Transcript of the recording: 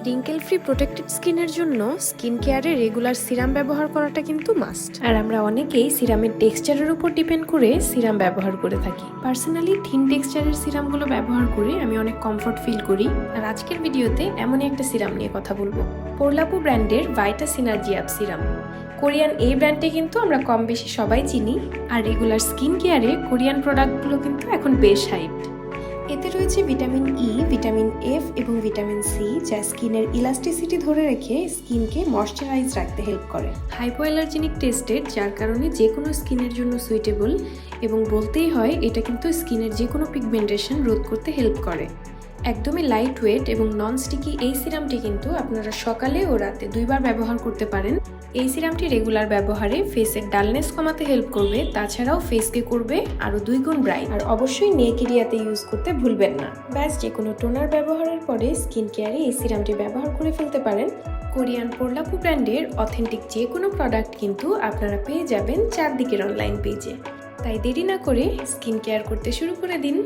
Wrinkle free protected স্কিনের জন্য skin কেয়ারে রেগুলার সিরাম ব্যবহার করাটা কিন্তু মাস্ট। আর আমরা অনেকেই সিরামের টেক্সচারের উপর ডিপেন্ড করে সিরাম ব্যবহার করে থাকি। পার্সোনালি থিন টেক্সচারের সিরামগুলো ব্যবহার করে আমি অনেক কমফর্ট ফিল করি। আর আজকের ভিডিওতে এমনই একটা সিরাম নিয়ে কথা বলবো, পোরলাপু ব্র্যান্ডের ভাইটা সিনার্জি অ্যাপ সিরাম। কোরিয়ান এই ব্র্যান্ডে কিন্তু আমরা কম বেশি সবাই চিনি, আর রেগুলার স্কিন কেয়ারে কোরিয়ান প্রোডাক্টগুলো কিন্তু এখন বেশ হাইপড। এতে রয়েছে ভিটামিন ই, ভিটামিন এফ এবং ভিটামিন সি, যা স্কিনের ইলাস্টিসিটি ধরে রেখে স্কিনকে ময়শ্চারাইজ রাখতে হেল্প করে। হাইপোঅ্যালার্জেনিক টেস্টেড, যার কারণে যে কোনো স্কিনের জন্য সুইটেবল, এবং বলতেই হয় এটা কিন্তু স্কিনের যে কোনো পিগমেন্টেশন রোধ করতে হেল্প করে। একদমই লাইট ওয়েট এবং নন স্টিকি এই সিরামটি কিন্তু আপনারা সকালে ও রাতে দুইবার ব্যবহার করতে পারেন। এই সিরামটি রেগুলার ব্যবহারে ফেসের ডালনেস কমাতে হেল্প করবে, তাছাড়াও ফেসকে করবে আরও 2 গুণ ব্রাইট। আর অবশ্যই নেক এরিয়াতে ইউজ করতে ভুলবেন না। ব্যাস, যে কোনো টোনার ব্যবহারের পরে স্কিন কেয়ারে এই সিরামটি ব্যবহার করে ফেলতে পারেন। কোরিয়ান পোরলাপু ব্র্যান্ডের অথেন্টিক যে কোনো প্রোডাক্ট কিন্তু আপনারা পেয়ে যাবেন চারদিকের অনলাইন পেজে। তাই দেরি না করে স্কিন কেয়ার করতে শুরু করে দিন।